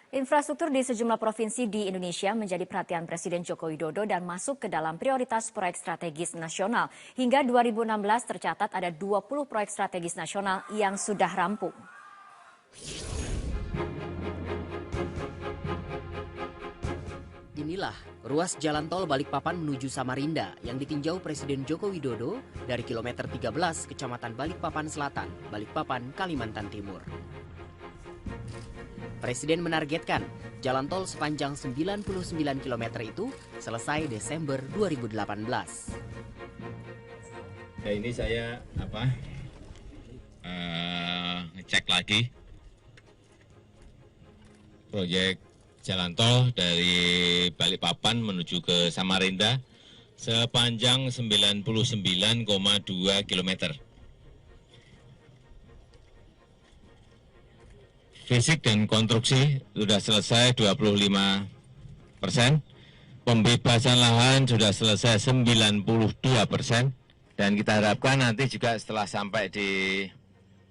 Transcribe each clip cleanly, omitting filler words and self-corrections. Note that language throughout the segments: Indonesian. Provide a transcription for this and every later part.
Infrastruktur di sejumlah provinsi di Indonesia menjadi perhatian Presiden Joko Widodo dan masuk ke dalam prioritas proyek strategis nasional. Hingga 2016 tercatat ada 20 proyek strategis nasional yang sudah rampung. Inilah ruas jalan tol Balikpapan menuju Samarinda yang ditinjau Presiden Joko Widodo dari kilometer 13 Kecamatan Balikpapan Selatan, Balikpapan, Kalimantan Timur. Presiden menargetkan jalan tol sepanjang 99 km itu selesai Desember 2018. Ya ini saya ngecek lagi proyek jalan tol dari Balikpapan menuju ke Samarinda sepanjang 99,2 km. Fisik dan konstruksi sudah selesai 25%, pembebasan lahan sudah selesai 92%, dan kita harapkan nanti juga setelah sampai di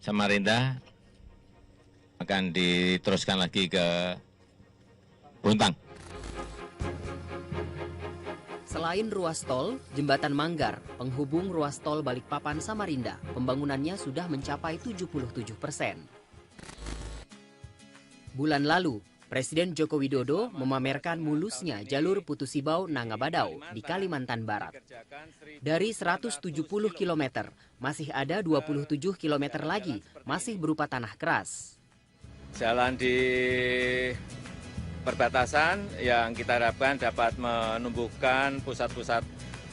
Samarinda akan diteruskan lagi ke Bontang. Selain ruas tol, Jembatan Manggar, penghubung ruas tol Balikpapan Samarinda, pembangunannya sudah mencapai 77%. Bulan lalu, Presiden Joko Widodo memamerkan mulusnya jalur Putus Sibau Nangabadao di Kalimantan Barat. Dari 170 km, masih ada 27 km lagi masih berupa tanah keras. Jalan di perbatasan yang kita harapkan dapat menumbuhkan pusat-pusat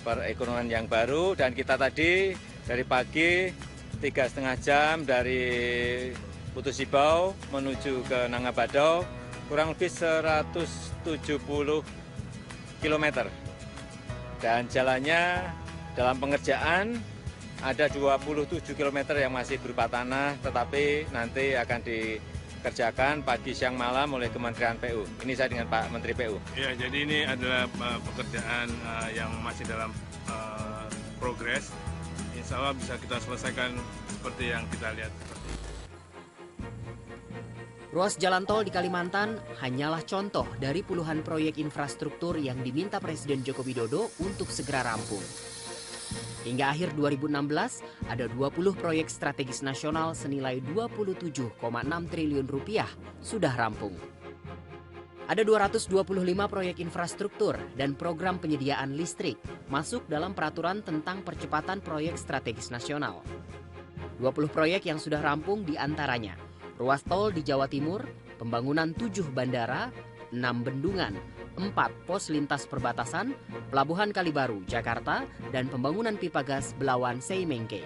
perekonomian yang baru, dan kita tadi dari pagi 3,5 jam dari Putus Sibau menuju ke Nangabadao kurang lebih 170 km. Dan jalannya dalam pengerjaan ada 27 km yang masih berupa tanah, tetapi nanti akan dikerjakan pagi, siang, malam oleh Kementerian PU. Ini saya dengan Pak Menteri PU. Ya, jadi ini adalah pekerjaan yang masih dalam progres. Insya Allah bisa kita selesaikan seperti yang kita lihat. Ruas jalan tol di Kalimantan hanyalah contoh dari puluhan proyek infrastruktur yang diminta Presiden Joko Widodo untuk segera rampung. Hingga akhir 2016, ada 20 proyek strategis nasional senilai 27,6 triliun rupiah sudah rampung. Ada 225 proyek infrastruktur dan program penyediaan listrik masuk dalam peraturan tentang percepatan proyek strategis nasional. 20 proyek yang sudah rampung diantaranya ruas tol di Jawa Timur, pembangunan 7 bandara, 6 bendungan, 4 pos lintas perbatasan, Pelabuhan Kalibaru, Jakarta, dan pembangunan pipa gas Belawan Seimengke.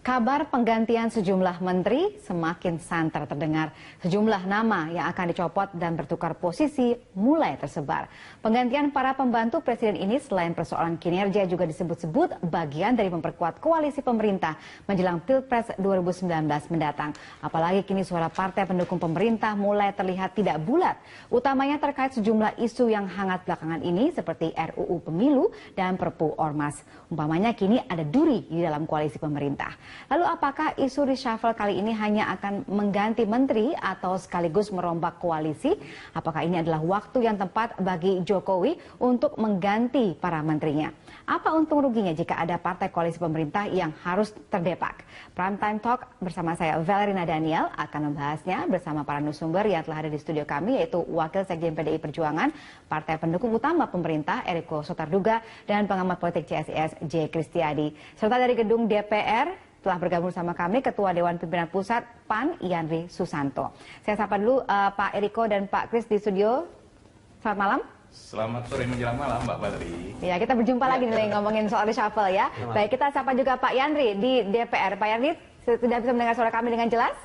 Kabar penggantian sejumlah menteri semakin santer terdengar. Sejumlah nama yang akan dicopot dan bertukar posisi mulai tersebar. Penggantian para pembantu presiden ini selain persoalan kinerja juga disebut-sebut bagian dari memperkuat koalisi pemerintah menjelang Pilpres 2019 mendatang. Apalagi kini suara partai pendukung pemerintah mulai terlihat tidak bulat. Utamanya terkait sejumlah isu yang hangat belakangan ini seperti RUU Pemilu dan Perpu Ormas. Umpamanya kini ada duri di dalam koalisi pemerintah. Lalu apakah isu reshuffle kali ini hanya akan mengganti menteri atau sekaligus merombak koalisi? Apakah ini adalah waktu yang tepat bagi Jokowi untuk mengganti para menterinya? Apa untung ruginya jika ada partai koalisi pemerintah yang harus terdepak? Prime Time Talk bersama saya Valerina Daniel akan membahasnya bersama para narasumber yang telah ada di studio kami, yaitu Wakil Sekjen PDI Perjuangan, Partai Pendukung Utama Pemerintah Eriko Sotarduga, dan pengamat politik CSIS J. Kristiadi. Serta dari gedung DPR telah bergabung sama kami Ketua Dewan Pimpinan Pusat PAN Yandri Susanto. Saya sapa dulu Pak Eriko dan Pak Kris di studio. Selamat malam. Selamat sore menjelang malam Mbak Badri. Ya, kita berjumpa lagi nih ngomongin soal reshuffle ya. Baik, kita sapa juga Pak Yandri di DPR. Pak Yandri, sudah bisa mendengar suara kami dengan jelas?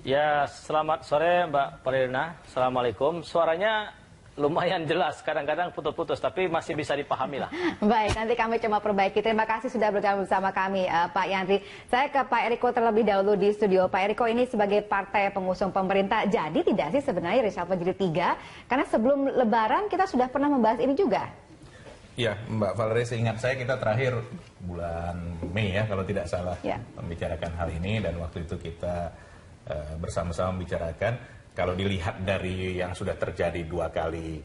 Ya, selamat sore Mbak Valerina. Assalamualaikum. Suaranya lumayan jelas, kadang-kadang putus-putus, tapi masih bisa dipahami lah. Baik, nanti kami coba perbaiki. Terima kasih sudah bergabung bersama kami, Pak Yandri. Saya ke Pak Eriko terlebih dahulu di studio. Pak Eriko, ini sebagai partai pengusung pemerintah, jadi tidak sih sebenarnya reshuffle jadi 3? Karena sebelum Lebaran kita sudah pernah membahas ini juga. Ya, Mbak Valerie, seingat saya kita terakhir bulan Mei ya, kalau tidak salah, membicarakan hal ini, dan waktu itu kita bersama-sama membicarakan. Kalau dilihat dari yang sudah terjadi 2 kali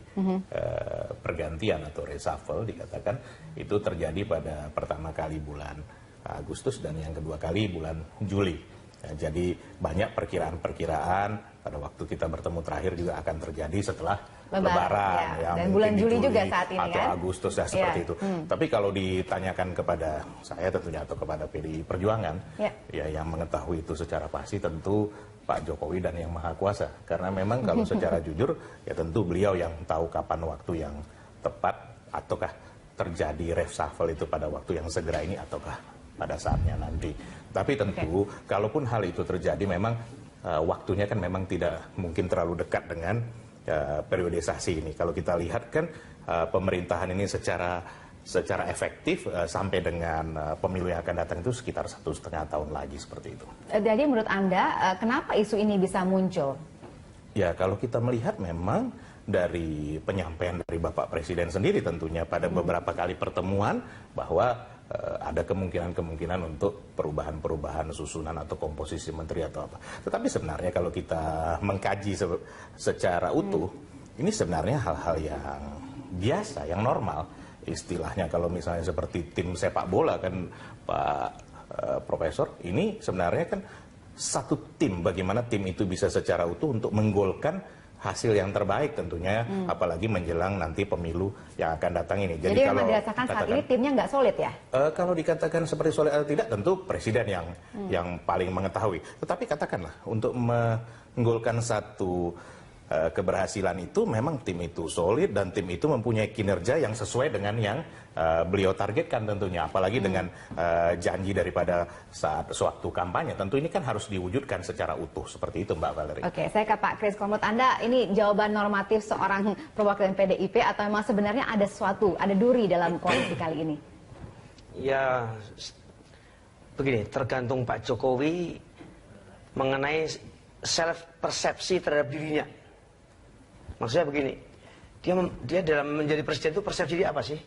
pergantian atau reshuffle, dikatakan itu terjadi pada pertama kali bulan Agustus dan yang kedua kali bulan Juli. Ya, jadi banyak perkiraan-perkiraan pada waktu kita bertemu terakhir juga akan terjadi setelah Lebaran. Ya. Dan bulan Juli juga saat ini atau kan? Agustus ya seperti itu. Tapi kalau ditanyakan kepada saya tentunya atau kepada PDI Perjuangan, ya yang mengetahui itu secara pasti tentu Pak Jokowi dan Yang Maha Kuasa. Karena memang kalau secara jujur, ya tentu beliau yang tahu kapan waktu yang tepat, ataukah terjadi reshuffle itu pada waktu yang segera ini, ataukah pada saatnya nanti. Tapi tentu, kalaupun hal itu terjadi, memang waktunya kan memang tidak mungkin terlalu dekat dengan periodisasi ini. Kalau kita lihat kan pemerintahan ini secara efektif sampai dengan pemilu yang akan datang itu sekitar 1,5 tahun lagi seperti itu. Jadi menurut Anda, kenapa isu ini bisa muncul? Ya, kalau kita melihat memang dari penyampaian dari Bapak Presiden sendiri tentunya pada beberapa kali pertemuan bahwa ada kemungkinan-kemungkinan untuk perubahan-perubahan susunan atau komposisi menteri atau apa. Tetapi sebenarnya kalau kita mengkaji secara utuh, ini sebenarnya hal-hal yang biasa, yang normal. Istilahnya kalau misalnya seperti tim sepak bola kan Pak Profesor, ini sebenarnya kan satu tim, bagaimana tim itu bisa secara utuh untuk menggolkan hasil yang terbaik tentunya, apalagi menjelang nanti pemilu yang akan datang ini. Jadi kalau dirasakan saat ini timnya nggak solid ya? Kalau dikatakan seperti solid atau tidak, tentu Presiden yang paling mengetahui. Tetapi katakanlah untuk menggolkan satu keberhasilan itu, memang tim itu solid dan tim itu mempunyai kinerja yang sesuai dengan yang beliau targetkan tentunya, apalagi dengan janji daripada saat sewaktu kampanye. Tentu ini kan harus diwujudkan secara utuh seperti itu, Mbak Valerie. Oke, saya ke Pak Kris. Menurut Anda ini jawaban normatif seorang perwakilan PDIP atau memang sebenarnya ada sesuatu, ada duri dalam koalisi kali ini? Ya, begini, tergantung Pak Jokowi mengenai self persepsi terhadap dirinya. Maksudnya begini, dia dalam menjadi presiden itu persepsi dia apa sih?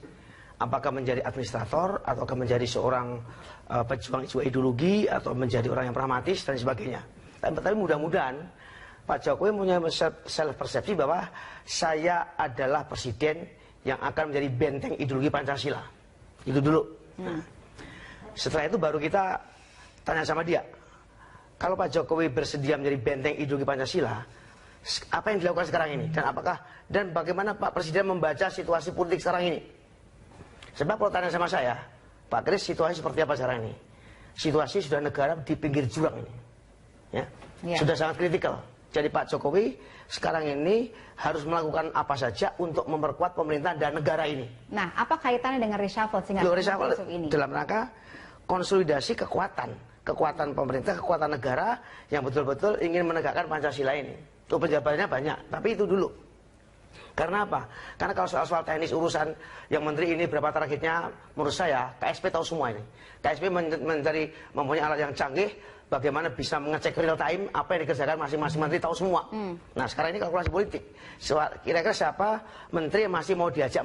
Apakah menjadi administrator, ataukah menjadi seorang pejuang ideologi, atau menjadi orang yang pragmatis dan sebagainya. Tapi mudah-mudahan Pak Jokowi punya self persepsi bahwa saya adalah presiden yang akan menjadi benteng ideologi Pancasila. Itu dulu. Nah, setelah itu baru kita tanya sama dia. Kalau Pak Jokowi bersedia menjadi benteng ideologi Pancasila, apa yang dilakukan sekarang ini, dan bagaimana Pak Presiden membaca situasi politik sekarang ini? Sebab kalau tanya sama saya, Pak Kris, situasi seperti apa sekarang ini? Situasi sudah negara di pinggir jurang ini, ya, sudah sangat kritikal. Jadi Pak Jokowi sekarang ini harus melakukan apa saja untuk memperkuat pemerintahan dan negara ini. Nah, apa kaitannya dengan reshuffle sehingga reshuffle ini? Dalam rangka konsolidasi kekuatan pemerintah, kekuatan negara yang betul-betul ingin menegakkan Pancasila ini. Itu penjabarannya banyak, tapi itu dulu. Karena apa? Karena kalau soal-soal teknis urusan yang menteri ini berapa targetnya, menurut saya KSP tahu semua ini. KSP mempunyai alat yang canggih, bagaimana bisa mengecek real time apa yang dikerjakan masing-masing menteri, tahu semua. Nah, sekarang ini kalkulasi politik. Kira-kira siapa menteri yang masih mau diajak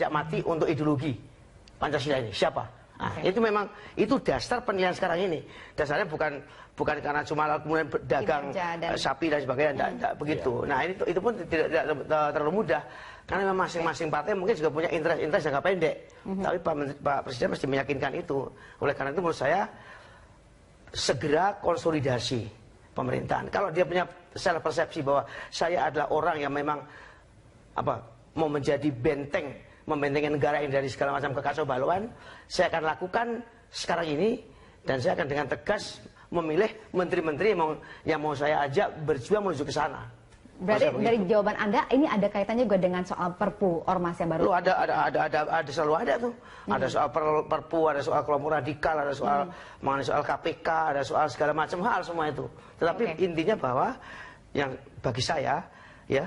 mati untuk ideologi Pancasila ini? Siapa? Nah, itu memang itu dasar penilaian sekarang ini. Dasarnya bukan karena cuma kemudian dagang sapi dan sebagainya, tidak begitu. Nah, itu pun tidak terlalu mudah karena memang masing-masing partai mungkin juga punya interest jangka pendek. Tapi Pak Presiden mesti meyakinkan itu. Oleh karena itu menurut saya segera konsolidasi pemerintahan. Kalau dia punya self persepsi bahwa saya adalah orang yang memang mau menjadi benteng, membentengkan negara ini dari segala macam kekacauan, saya akan lakukan sekarang ini, dan saya akan dengan tegas memilih menteri-menteri yang mau saya ajak berjuang menuju ke sana. Berarti dari jawaban Anda ini ada kaitannya juga dengan soal Perpu Ormas yang baru? Loh, ada selalu ada tuh. Ada soal Perpu, ada soal kelompok radikal, ada soal mengenai soal KPK, ada soal segala macam hal semua itu. Tetapi intinya bahwa yang bagi saya ya,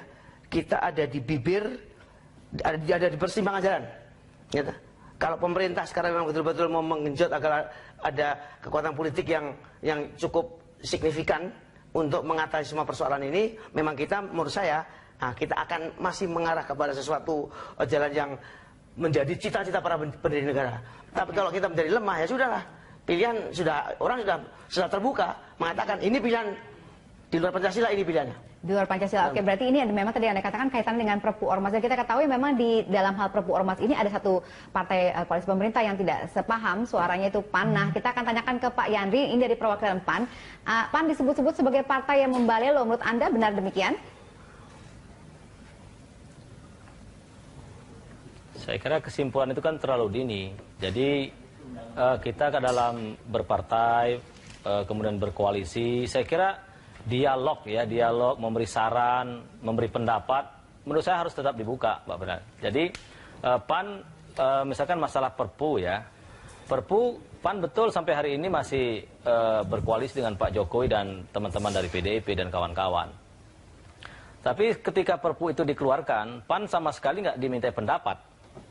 kita ada di bibir, ada di persimpangan jalan. Gitu. Kalau pemerintah sekarang memang betul-betul mau mengenjot agar ada kekuatan politik yang cukup signifikan untuk mengatasi semua persoalan ini, memang kita, menurut saya, kita akan masih mengarah kepada sesuatu jalan yang menjadi cita-cita para pendiri negara. Tapi kalau kita menjadi lemah, ya sudahlah. Pilihan orang sudah terbuka mengatakan ini pilihan di luar Pancasila, ini pilihannya. Di luar Pancasila. Oke, berarti ini memang tadi Anda katakan kaitannya dengan Perpu Ormas. Dan kita ketahui memang di dalam hal Perpu Ormas ini ada satu partai koalisi pemerintah yang tidak sepaham, suaranya itu PAN. Nah, kita akan tanyakan ke Pak Yandri, ini dari perwakilan PAN. PAN disebut-sebut sebagai partai yang membalelo. Menurut Anda benar demikian? Saya kira kesimpulan itu kan terlalu dini. Jadi kita ke dalam berpartai, kemudian berkoalisi, saya kira dialog, memberi saran, memberi pendapat, menurut saya harus tetap dibuka, Pak Benar. Jadi PAN, misalkan masalah Perpu ya, Perpu PAN betul sampai hari ini masih berkoalisi dengan Pak Jokowi dan teman-teman dari PDIP dan kawan-kawan. Tapi ketika Perpu itu dikeluarkan, PAN sama sekali nggak dimintai pendapat.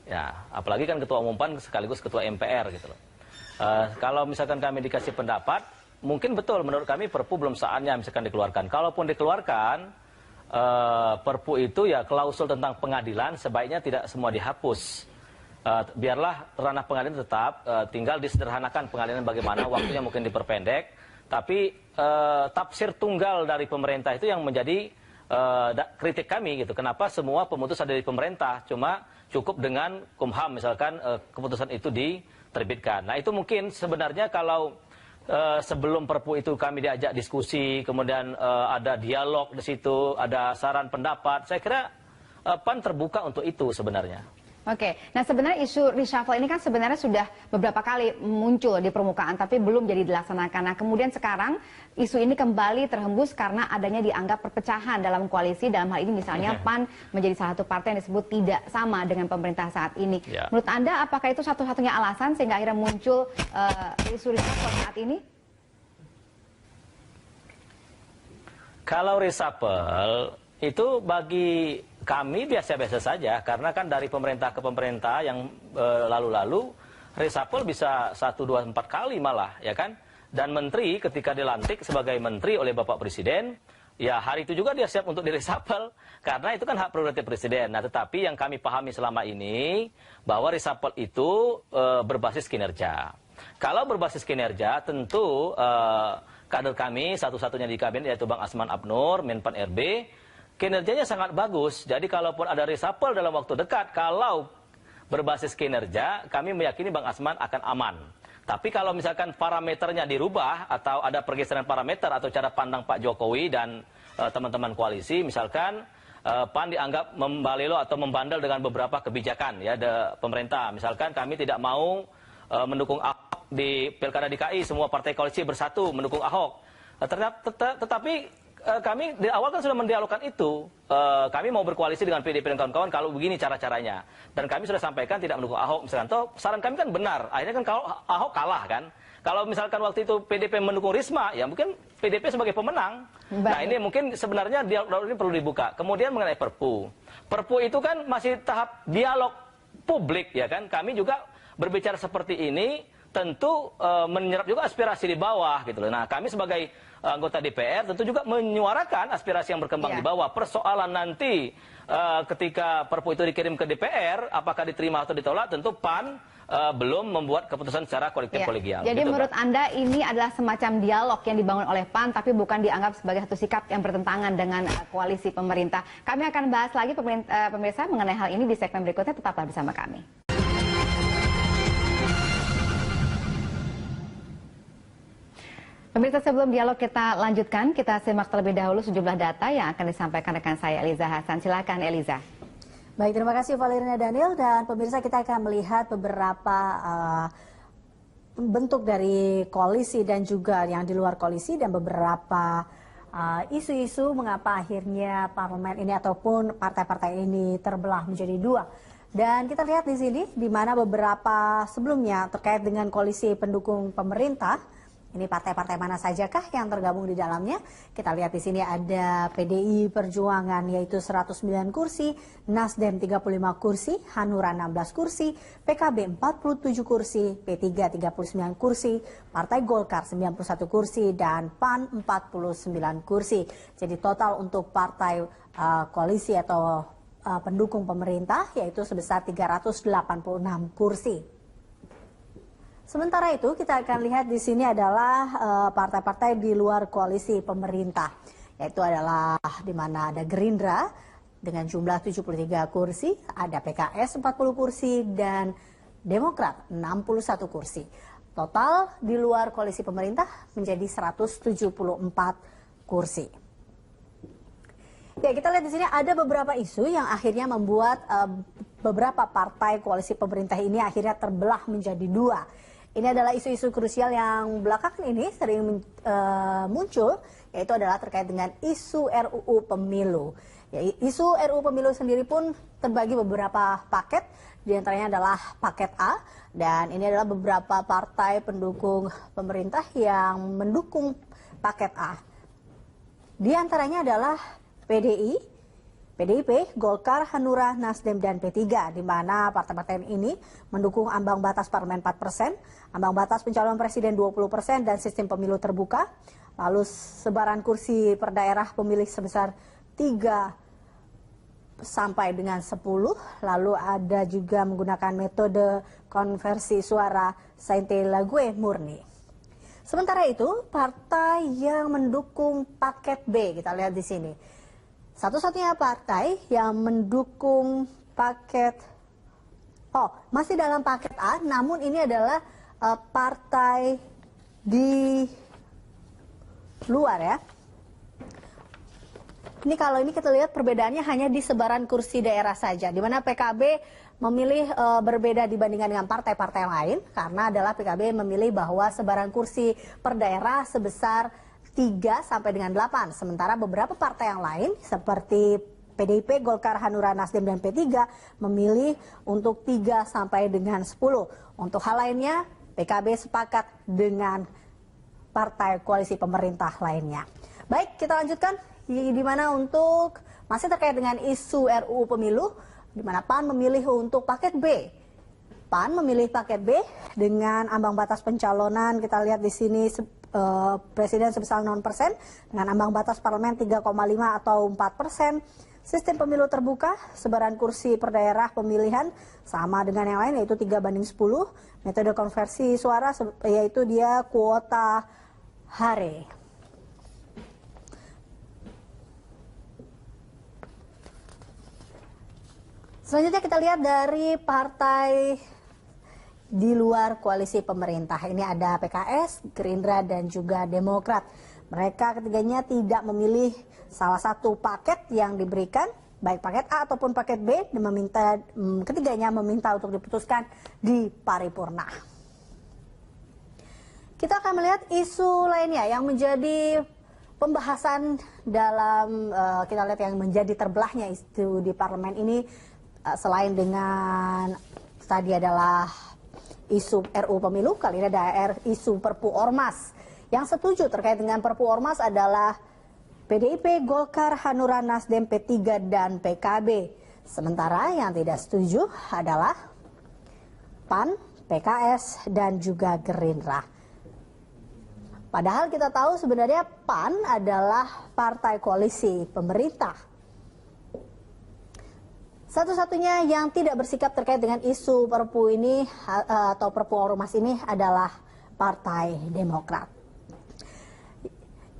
Ya, apalagi kan Ketua Umum PAN sekaligus Ketua MPR gitu loh. Kalau misalkan kami dikasih pendapat, mungkin betul menurut kami Perpu belum saatnya misalkan dikeluarkan. Kalaupun dikeluarkan, Perpu itu ya klausul tentang pengadilan sebaiknya tidak semua dihapus. Biarlah ranah pengadilan tetap, tinggal disederhanakan pengadilan bagaimana, waktunya mungkin diperpendek. Tapi tafsir tunggal dari pemerintah itu yang menjadi kritik kami gitu. Kenapa semua pemutus ada di pemerintah, cuma cukup dengan Kumham misalkan keputusan itu diterbitkan. Nah itu mungkin sebenarnya kalau sebelum Perpu itu kami diajak diskusi, kemudian ada dialog di situ, ada saran pendapat, saya kira PAN terbuka untuk itu sebenarnya. Oke, nah sebenarnya isu reshuffle ini kan sebenarnya sudah beberapa kali muncul di permukaan, tapi belum jadi dilaksanakan. Nah kemudian sekarang isu ini kembali terhembus karena adanya dianggap perpecahan dalam koalisi. Dalam hal ini misalnya PAN menjadi salah satu partai yang disebut tidak sama dengan pemerintah saat ini. Ya. Menurut Anda apakah itu satu-satunya alasan sehingga akhirnya muncul isu reshuffle saat ini? Kalau reshuffle itu bagi kami biasa-biasa saja, karena kan dari pemerintah ke pemerintah yang lalu-lalu reshuffle bisa 1, 2, 4 kali malah, ya kan? Dan menteri ketika dilantik sebagai menteri oleh Bapak Presiden, ya hari itu juga dia siap untuk direshuffle, karena itu kan hak prerogatif Presiden. Nah tetapi yang kami pahami selama ini, bahwa reshuffle itu berbasis kinerja. Kalau berbasis kinerja, tentu kader kami satu-satunya di kabinet yaitu Bang Asman Abnur, Menpan RB, kinerjanya sangat bagus. Jadi kalaupun ada reshuffle dalam waktu dekat, kalau berbasis kinerja, kami meyakini Bang Asman akan aman. Tapi kalau misalkan parameternya dirubah, atau ada pergeseran parameter atau cara pandang Pak Jokowi dan teman-teman koalisi, misalkan PAN dianggap membalelo atau membandel dengan beberapa kebijakan ya pemerintah. Misalkan kami tidak mau mendukung Ahok di Pilkada DKI, semua partai koalisi bersatu mendukung Ahok. Tetapi kami di awal kan sudah mendialogkan itu. Kami mau berkoalisi dengan PDIP dan kawan-kawan kalau begini cara-caranya. Dan kami sudah sampaikan tidak mendukung Ahok. Misalkan, toh saran kami kan benar. Akhirnya kan kalau Ahok kalah kan. Kalau misalkan waktu itu PDIP mendukung Risma, ya mungkin PDIP sebagai pemenang. Baik. Nah ini mungkin sebenarnya dialog ini perlu dibuka. Kemudian mengenai Perpu. Perpu itu kan masih tahap dialog publik ya kan. Kami juga berbicara seperti ini tentu menyerap juga aspirasi di bawah gitu loh. Nah kami sebagai anggota DPR tentu juga menyuarakan aspirasi yang berkembang di bawah. Persoalan nanti ketika Perpu itu dikirim ke DPR, apakah diterima atau ditolak, tentu PAN belum membuat keputusan secara kolektif kolegial. Jadi gitu, menurut Anda ini adalah semacam dialog yang dibangun oleh PAN, tapi bukan dianggap sebagai satu sikap yang bertentangan dengan koalisi pemerintah. Kami akan bahas lagi pemirsa mengenai hal ini di segmen berikutnya. Tetaplah bersama kami. Pemirsa, sebelum dialog kita lanjutkan, kita simak terlebih dahulu sejumlah data yang akan disampaikan rekan saya Eliza Hasan. Silakan Eliza. Baik, terima kasih Valerina Daniel, dan pemirsa kita akan melihat beberapa bentuk dari koalisi dan juga yang di luar koalisi dan beberapa isu-isu mengapa akhirnya parlemen ini ataupun partai-partai ini terbelah menjadi dua. Dan kita lihat di sini di mana beberapa sebelumnya terkait dengan koalisi pendukung pemerintah. Ini partai-partai mana sajakah yang tergabung di dalamnya? Kita lihat di sini ada PDI Perjuangan yaitu 109 kursi, Nasdem 35 kursi, Hanura 16 kursi, PKB 47 kursi, P3 39 kursi, Partai Golkar 91 kursi, dan PAN 49 kursi. Jadi total untuk partai koalisi atau pendukung pemerintah yaitu sebesar 386 kursi. Sementara itu kita akan lihat di sini adalah partai-partai di luar koalisi pemerintah, yaitu adalah di mana ada Gerindra dengan jumlah 73 kursi, ada PKS 40 kursi, dan Demokrat 61 kursi. Total di luar koalisi pemerintah menjadi 174 kursi. Ya, kita lihat di sini ada beberapa isu yang akhirnya membuat beberapa partai koalisi pemerintah ini akhirnya terbelah menjadi dua. Ini adalah isu-isu krusial yang belakangan ini sering muncul, yaitu adalah terkait dengan isu RUU Pemilu. Ya, isu RUU Pemilu sendiri pun terbagi beberapa paket, diantaranya adalah paket A, dan ini adalah beberapa partai pendukung pemerintah yang mendukung paket A. Di antaranya adalah PDI, PDIP, Golkar, Hanura, Nasdem, dan P3, di mana partai-partai ini mendukung ambang batas parlemen 4%, ambang batas pencalonan presiden 20%, dan sistem pemilu terbuka. Lalu sebaran kursi per daerah pemilih sebesar 3 sampai dengan 10. Lalu ada juga menggunakan metode konversi suara Sainte-Laguë murni. Sementara itu, partai yang mendukung paket B, kita lihat di sini. Satu-satunya partai yang mendukung paket, masih dalam paket A, namun ini adalah partai di luar ya. Ini kalau ini kita lihat perbedaannya hanya di sebaran kursi daerah saja, di mana PKB memilih berbeda dibandingkan dengan partai-partai lain, karena adalah PKB memilih bahwa sebaran kursi per daerah sebesar 3 sampai dengan 8. Sementara beberapa partai yang lain seperti PDIP, Golkar, Hanura, Nasdem, dan P3 memilih untuk 3 sampai dengan 10. Untuk hal lainnya, PKB sepakat dengan partai koalisi pemerintah lainnya. Baik, kita lanjutkan di mana untuk masih terkait dengan isu RUU Pemilu, di mana PAN memilih untuk paket B. PAN memilih paket B dengan ambang batas pencalonan, kita lihat di sini presiden sebesar 0%, dengan ambang batas parlemen 3,5 atau 4%, sistem pemilu terbuka, sebaran kursi per daerah pemilihan sama dengan yang lain yaitu 3/10, metode konversi suara yaitu dia kuota hare. Selanjutnya kita lihat dari partai di luar koalisi pemerintah. Ini ada PKS, Gerindra, dan juga Demokrat. Mereka ketiganya tidak memilih salah satu paket yang diberikan, baik paket A ataupun paket B, dan ketiganya meminta untuk diputuskan di paripurna. Kita akan melihat isu lainnya yang menjadi pembahasan dalam, kita lihat yang menjadi terbelahnya isu di parlemen ini, selain dengan tadi adalah isu RUU Pemilu, kali ini ada isu Perpu Ormas. Yang setuju terkait dengan Perpu Ormas adalah PDIP, Golkar, Hanura, Nasdem, P3, dan PKB. Sementara yang tidak setuju adalah PAN, PKS, dan juga Gerindra. Padahal kita tahu sebenarnya PAN adalah partai koalisi pemerintah. Satu-satunya yang tidak bersikap terkait dengan isu Perpu ini atau Perpu Ormas ini adalah Partai Demokrat.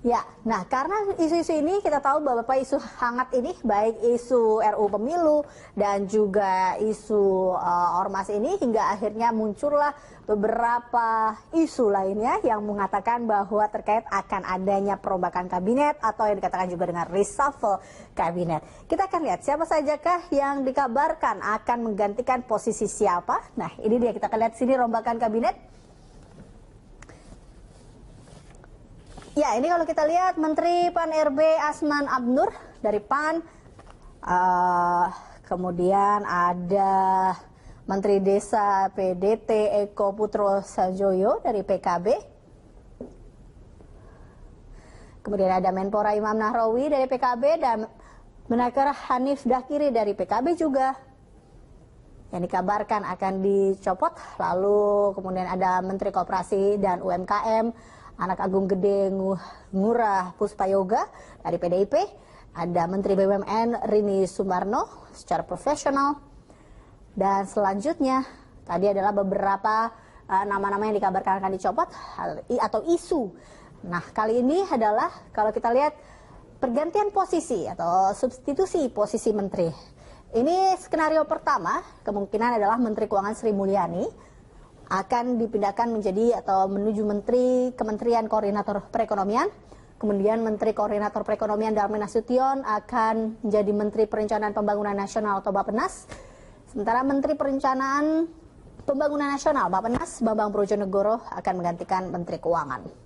Ya, nah karena isu-isu ini kita tahu bahwa isu hangat ini, baik isu RUU Pemilu dan juga isu Ormas ini, hingga akhirnya muncullah beberapa isu lainnya yang mengatakan bahwa terkait akan adanya perombakan kabinet atau yang dikatakan juga dengan reshuffle kabinet. Kita akan lihat siapa sajakah yang dikabarkan akan menggantikan posisi siapa. Nah ini dia, kita akan lihat sini rombakan kabinet. Ya, ini kalau kita lihat Menteri Pan RB Asman Abnur dari PAN, kemudian ada Menteri Desa PDT Eko Putro Sajoyo dari PKB, kemudian ada Menpora Imam Nahrawi dari PKB, dan Menaker Hanif Dakiri dari PKB juga yang dikabarkan akan dicopot. Lalu kemudian ada Menteri Koperasi dan UMKM Anak Agung Gede Ngurah Puspayoga dari PDIP, ada Menteri BUMN Rini Sumarno secara profesional, dan selanjutnya tadi adalah beberapa nama-nama yang dikabarkan akan dicopot atau isu. Nah, kali ini adalah kalau kita lihat pergantian posisi atau substitusi posisi menteri. Ini skenario pertama, kemungkinan adalah Menteri Keuangan Sri Mulyani akan dipindahkan menjadi atau menuju Kementerian Koordinator Perekonomian. Kemudian Menteri Koordinator Perekonomian Darmin Nasution akan menjadi Menteri Perencanaan Pembangunan Nasional atau Bappenas. Sementara Menteri Perencanaan Pembangunan Nasional Bappenas Bambang Brojonegoro akan menggantikan Menteri Keuangan.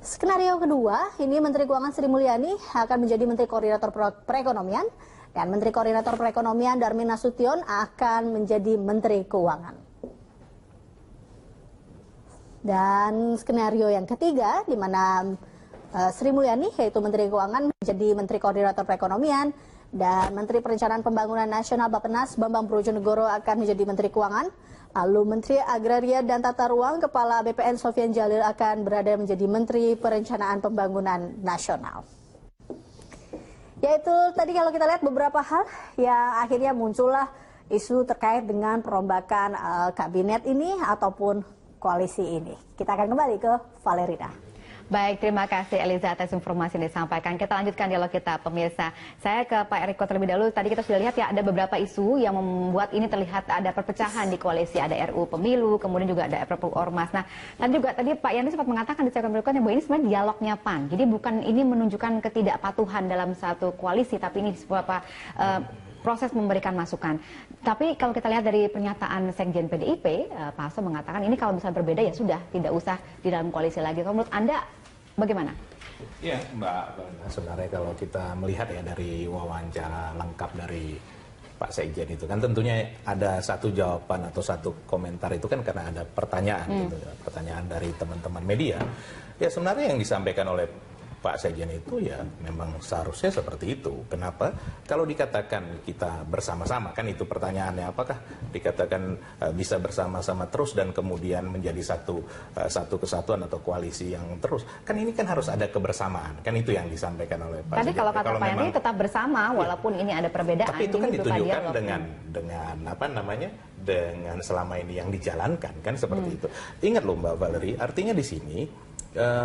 Skenario kedua, ini Menteri Keuangan Sri Mulyani akan menjadi Menteri Koordinator Perekonomian, dan Menteri Koordinator Perekonomian Darmin Nasution akan menjadi Menteri Keuangan. Dan skenario yang ketiga, di mana Sri Mulyani yaitu Menteri Keuangan menjadi Menteri Koordinator Perekonomian, dan Menteri Perencanaan Pembangunan Nasional Bappenas Bambang Brojonegoro akan menjadi Menteri Keuangan. Lalu Menteri Agraria dan Tata Ruang Kepala BPN Sofyan Jalil akan berada menjadi Menteri Perencanaan Pembangunan Nasional. Yaitu tadi kalau kita lihat beberapa hal yang akhirnya muncullah isu terkait dengan perombakan kabinet ini ataupun koalisi ini. Kita akan kembali ke Valerina. Baik, terima kasih Eliza atas informasi yang disampaikan. Kita lanjutkan dialog kita, pemirsa. Saya ke Pak Eriko terlebih dahulu. Tadi kita sudah lihat ya ada beberapa isu yang membuat ini terlihat ada perpecahan di koalisi. Ada RUU Pemilu, kemudian juga ada RUU Ormas. Nah, tadi Pak Yani sempat mengatakan di segmen berikutnya bahwa ini sebenarnya dialognya PAN. Jadi bukan ini menunjukkan ketidakpatuhan dalam satu koalisi, tapi ini sebuah proses memberikan masukan. Tapi kalau kita lihat dari pernyataan Sekjen PDIP, Pak Hasto mengatakan ini kalau misalnya berbeda ya sudah, tidak usah di dalam koalisi lagi. Kalau menurut Anda bagaimana? Ya, Mbak, sebenarnya kalau kita melihat ya dari wawancara lengkap dari Pak Sekjen itu kan tentunya ada satu jawaban atau satu komentar itu kan karena ada pertanyaan gitu ya, pertanyaan dari teman-teman media. Ya sebenarnya yang disampaikan oleh Pak Sekjen itu ya memang seharusnya seperti itu. Kenapa? Kalau dikatakan kita bersama-sama, kan itu pertanyaannya, apakah dikatakan bisa bersama-sama terus dan kemudian menjadi satu kesatuan atau koalisi yang terus? Kan ini kan harus ada kebersamaan, kan itu yang disampaikan oleh Pak Sekjen. Tadi kalau kata Pak Yani tetap bersama walaupun ini ada perbedaan. Tapi itu kan ditunjukkan dengan apa namanya? Dengan selama ini yang dijalankan kan seperti itu. Ingat loh Mbak Valerie, artinya di sini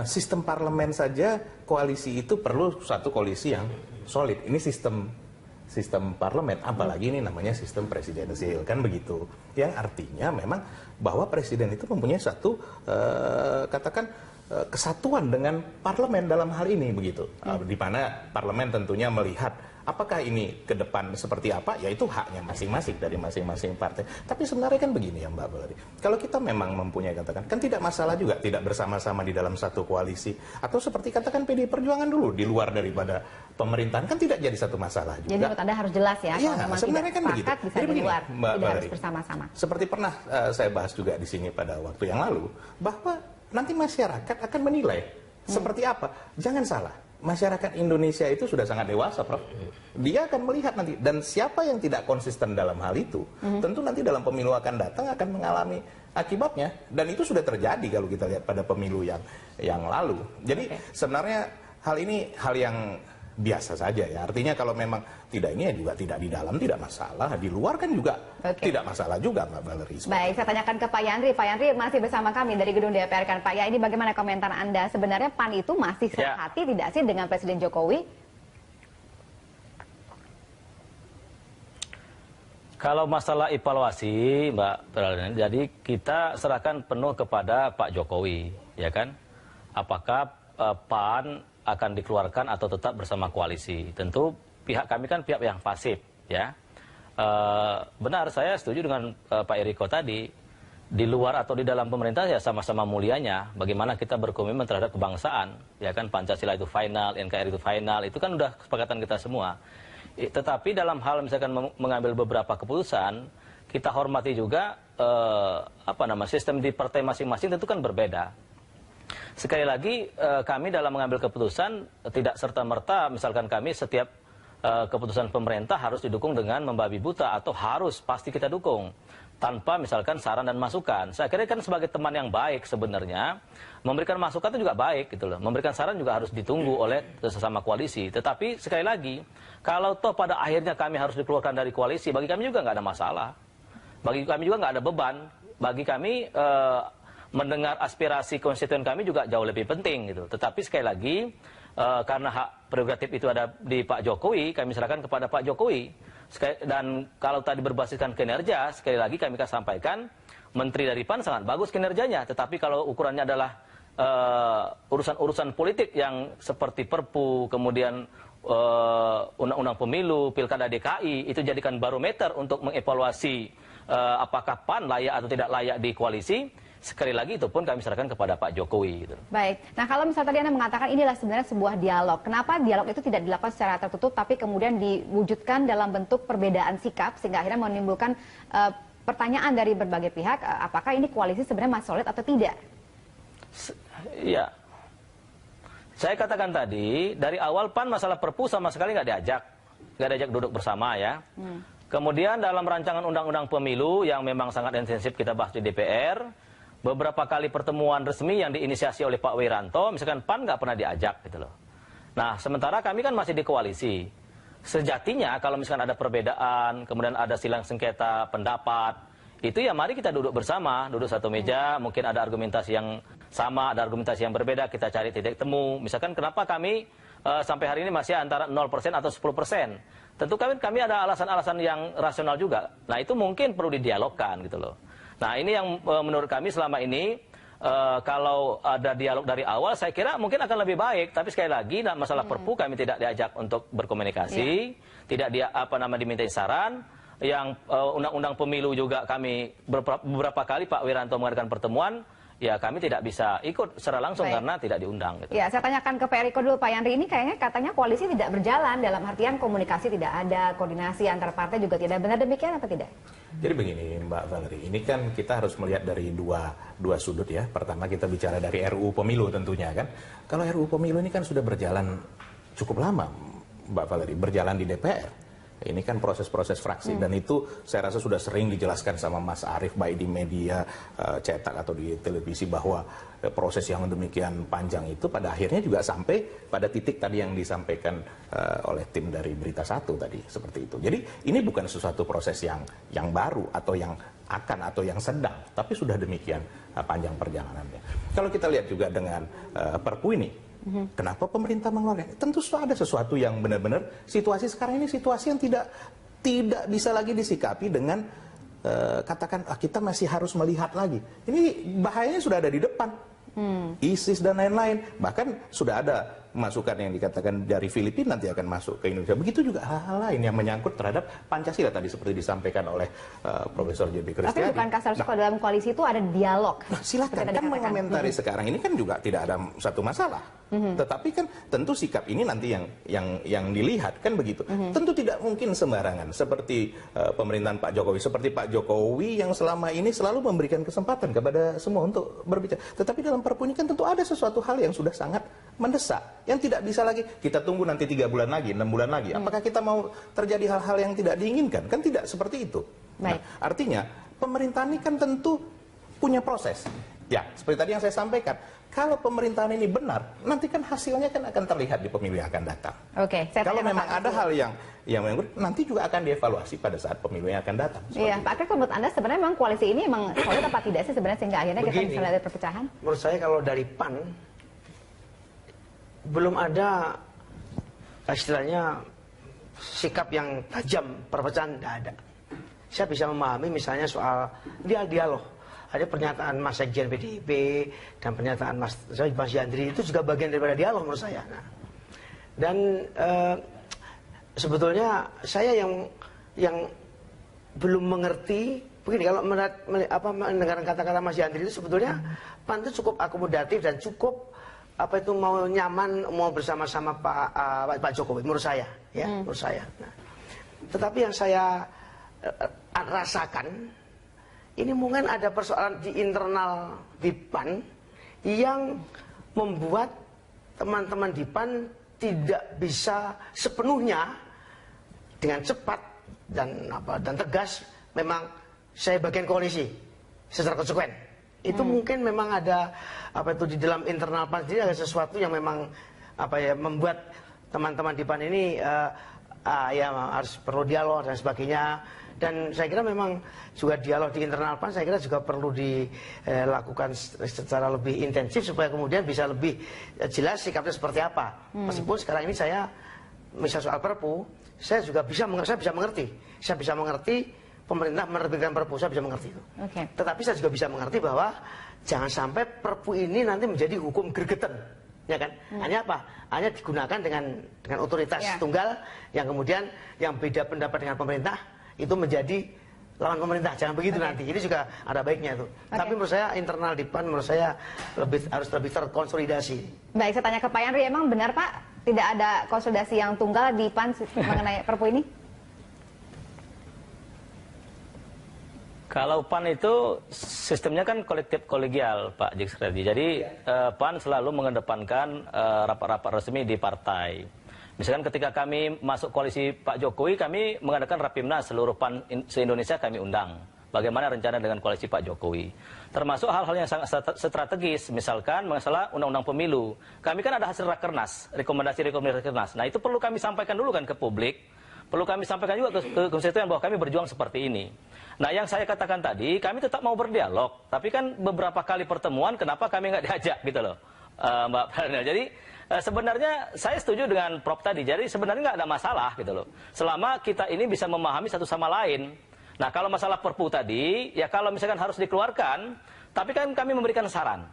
sistem parlemen saja koalisi itu perlu satu koalisi yang solid. Ini sistem parlemen, apalagi ini namanya sistem presidensial kan begitu. Yang artinya memang bahwa presiden itu mempunyai satu katakan kesatuan dengan parlemen dalam hal ini begitu. Di mana parlemen tentunya melihat apakah ini ke depan seperti apa, ya itu haknya masing-masing dari masing-masing partai. Tapi sebenarnya kan begini ya Mbak Valerie, kalau kita memang mempunyai katakan, kan tidak masalah juga tidak bersama-sama di dalam satu koalisi. Atau seperti katakan PDI Perjuangan dulu, di luar daripada pemerintahan, kan tidak jadi satu masalah juga. Jadi menurut Anda harus jelas ya, ya kalau memang sebenarnya tidak kan begitu. bisa Jadi di begini, luar, Mbak tidak Valerie, harus bersama-sama. Seperti pernah saya bahas juga di sini pada waktu yang lalu, bahwa nanti masyarakat akan menilai seperti apa. Jangan salah. Masyarakat Indonesia itu sudah sangat dewasa, Prof. Dia akan melihat nanti, dan siapa yang tidak konsisten dalam hal itu, tentu nanti dalam pemilu akan datang akan mengalami akibatnya, dan itu sudah terjadi kalau kita lihat pada pemilu yang lalu. Jadi sebenarnya hal ini hal yang biasa saja ya. Artinya kalau memang tidak ini ya juga tidak di dalam tidak masalah, di luar kan juga tidak masalah juga Mbak Valerie. Baik, saya tanyakan ke Pak Yandri. Pak Yandri masih bersama kami dari gedung DPR kan Pak. Ya, ini bagaimana komentar Anda? Sebenarnya PAN itu masih sehati tidak sih dengan Presiden Jokowi? Kalau masalah evaluasi, Mbak Peralina, jadi kita serahkan penuh kepada Pak Jokowi, ya kan? Apakah PAN akan dikeluarkan atau tetap bersama koalisi? Tentu pihak kami kan pihak yang pasif, ya. Benar, saya setuju dengan Pak Eriko tadi. Di luar atau di dalam pemerintah ya sama-sama mulianya. Bagaimana kita berkomitmen terhadap kebangsaan, ya kan? Pancasila itu final, NKRI itu final, itu kan udah kesepakatan kita semua. Tetapi dalam hal misalkan mengambil beberapa keputusan, kita hormati juga sistem di partai masing-masing tentu kan berbeda. sekali lagi kami dalam mengambil keputusan tidak serta-merta misalkan kami setiap keputusan pemerintah harus didukung dengan membabi buta atau harus pasti kita dukung tanpa misalkan saran dan masukan. Saya kira kan sebagai teman yang baik sebenarnya memberikan masukan itu juga baik gitu loh. Memberikan saran juga harus ditunggu oleh sesama koalisi. Tetapi sekali lagi kalau toh pada akhirnya kami harus dikeluarkan dari koalisi, bagi kami juga nggak ada masalah. Bagi kami juga nggak ada beban. Bagi kami mendengar aspirasi konstituen kami juga jauh lebih penting gitu. Tetapi sekali lagi karena hak prerogatif itu ada di Pak Jokowi, kami serahkan kepada Pak Jokowi. Dan kalau tadi berbasiskan kinerja, sekali lagi kami akan sampaikan, Menteri dari PAN sangat bagus kinerjanya. Tetapi kalau ukurannya adalah urusan-urusan politik yang seperti Perpu, kemudian undang-undang pemilu, pilkada DKI, itu jadikan barometer untuk mengevaluasi apakah PAN layak atau tidak layak di koalisi. Sekali lagi itu pun kami serahkan kepada Pak Jokowi. Gitu. Baik, nah kalau misalnya tadi Anda mengatakan inilah sebenarnya sebuah dialog. Kenapa dialog itu tidak dilakukan secara tertutup tapi kemudian diwujudkan dalam bentuk perbedaan sikap sehingga akhirnya menimbulkan pertanyaan dari berbagai pihak apakah ini koalisi sebenarnya masih solid atau tidak? Iya. Saya katakan tadi, dari awal PAN masalah Perpu sama sekali nggak diajak duduk bersama ya. Kemudian dalam rancangan undang-undang pemilu yang memang sangat intensif kita bahas di DPR, beberapa kali pertemuan resmi yang diinisiasi oleh Pak Wiranto, misalkan PAN nggak pernah diajak gitu loh. Nah, sementara kami kan masih di koalisi. Sejatinya kalau misalkan ada perbedaan, kemudian ada silang sengketa pendapat, itu ya mari kita duduk bersama, duduk satu meja, mungkin ada argumentasi yang sama, ada argumentasi yang berbeda, kita cari titik temu. Misalkan kenapa kami sampai hari ini masih antara 0% atau 10%. Tentu kami ada alasan-alasan yang rasional juga. Nah, itu mungkin perlu didialogkan gitu loh. Nah, ini yang menurut kami selama ini kalau ada dialog dari awal saya kira mungkin akan lebih baik. Tapi sekali lagi masalah Perpu kami tidak diajak untuk berkomunikasi, tidak dimintai saran. Yang undang-undang pemilu juga kami beberapa kali Pak Wiranto mengadakan pertemuan, ya kami tidak bisa ikut secara langsung karena tidak diundang. Gitu. Ya, saya tanyakan ke Pak Eriko dulu, Pak Yandri, ini kayaknya katanya koalisi tidak berjalan, dalam artian komunikasi tidak ada, koordinasi antar partai juga tidak. Benar demikian atau tidak? Jadi begini Mbak Valerie, ini kan kita harus melihat dari dua sudut ya. Pertama kita bicara dari RUU Pemilu tentunya kan. Kalau RUU Pemilu ini kan sudah berjalan cukup lama Mbak Valerie, berjalan di DPR. Ini kan proses-proses fraksi dan itu saya rasa sudah sering dijelaskan sama Mas Arief baik di media cetak atau di televisi bahwa proses yang demikian panjang itu pada akhirnya juga sampai pada titik tadi yang disampaikan oleh tim dari Berita Satu tadi seperti itu. Jadi ini bukan sesuatu proses yang baru atau yang akan atau yang sedang, tapi sudah demikian panjang perjalanannya. Kalau kita lihat juga dengan Perpu ini. Kenapa pemerintah mengeluarkan? Tentu ada sesuatu yang benar-benar situasi sekarang ini situasi yang tidak bisa lagi disikapi dengan katakan kita masih harus melihat lagi. Ini bahayanya sudah ada di depan. ISIS dan lain-lain. Bahkan sudah ada masukan yang dikatakan dari Filipina nanti akan masuk ke Indonesia. Begitu juga hal-hal lain yang menyangkut terhadap Pancasila tadi seperti disampaikan oleh Profesor J.B. Kristiadi. Tapi bukankah seharusnya kalau dalam koalisi itu ada dialog? Nah, silakan kan mengomentari sekarang ini kan juga tidak ada satu masalah. Tetapi kan tentu sikap ini nanti yang dilihat kan begitu. Tentu tidak mungkin sembarangan seperti pemerintahan Pak Jokowi, seperti Pak Jokowi yang selama ini selalu memberikan kesempatan kepada semua untuk berbicara. Tetapi dalam Perpu ini kan tentu ada sesuatu hal yang sudah sangat mendesak, yang tidak bisa lagi kita tunggu nanti 3 bulan lagi, 6 bulan lagi. Apakah kita mau terjadi hal-hal yang tidak diinginkan? Kan tidak seperti itu. Nah, artinya pemerintahan ini kan tentu punya proses. Ya, seperti tadi yang saya sampaikan, kalau pemerintahan ini benar, nanti kan hasilnya kan akan terlihat di pemilu yang akan datang. Oke, kalau memang ada hal yang nanti juga akan dievaluasi pada saat pemilu yang akan datang. Iya, Pak Kris, menurut Anda sebenarnya memang koalisi ini memang solid apa tidak sih sebenarnya sehingga akhirnya kita bisa lihat perpecahan? Menurut saya kalau dari PAN belum ada istilahnya sikap yang tajam, perpecahan tidak ada. Saya bisa memahami misalnya soal dialog. Ada pernyataan Mas Sekjen PDIP dan pernyataan Mas Yandri itu juga bagian daripada dialog menurut saya. Nah, dan sebetulnya saya yang belum mengerti begini, kalau mendengar kata-kata Mas Yandri itu sebetulnya PAN itu cukup akomodatif dan cukup mau nyaman mau bersama-sama Pak Jokowi menurut saya ya, menurut saya. Nah, tetapi yang saya rasakan ini mungkin ada persoalan di internal di PAN yang membuat teman-teman di PAN tidak bisa sepenuhnya dengan cepat dan tegas memang saya bagian koalisi secara konsekuen. Itu mungkin memang ada di dalam internal PAN sendiri ada sesuatu yang memang membuat teman-teman di PAN ini harus perlu dialog dan sebagainya. Dan saya kira memang juga dialog di internal PAN saya kira juga perlu dilakukan secara lebih intensif supaya kemudian bisa lebih jelas sikapnya seperti apa. Meskipun sekarang ini saya misal soal Perpu, saya juga bisa mengerti. Saya bisa mengerti pemerintah menerbitkan Perpu, saya bisa mengerti itu. Tetapi saya juga bisa mengerti bahwa jangan sampai Perpu ini nanti menjadi hukum gregetan. Ya kan? Hanya apa? Hanya digunakan dengan otoritas tunggal yang kemudian yang beda pendapat dengan pemerintah itu menjadi lawan pemerintah. Jangan begitu nanti. Ini juga ada baiknya itu. Tapi menurut saya internal di PAN menurut saya harus lebih terkonsolidasi. Baik, saya tanya ke Pak Yandri, emang benar Pak tidak ada konsolidasi yang tunggal di PAN mengenai Perpu ini? Kalau PAN itu sistemnya kan kolektif kolegial, Pak Jiksredi. Jadi PAN selalu mengedepankan rapat-rapat resmi di partai. Misalkan ketika kami masuk koalisi Pak Jokowi, kami mengadakan Rapimnas, seluruh PAN se-Indonesia kami undang. Bagaimana rencana dengan koalisi Pak Jokowi. Termasuk hal-hal yang sangat strategis, misalkan masalah undang-undang pemilu. Kami kan ada hasil Rakernas, rekomendasi Rakernas. Nah itu perlu kami sampaikan dulu kan ke publik. Perlu kami sampaikan juga ke konstituen bahwa kami berjuang seperti ini. Nah yang saya katakan tadi, kami tetap mau berdialog. Tapi kan beberapa kali pertemuan, kenapa kami nggak diajak gitu loh, Mbak Pranel. Jadi sebenarnya saya setuju dengan Prof tadi. Jadi sebenarnya nggak ada masalah gitu loh. Selama kita ini bisa memahami satu sama lain. Nah kalau masalah Perpu tadi, ya kalau misalkan harus dikeluarkan, tapi kan kami memberikan saran.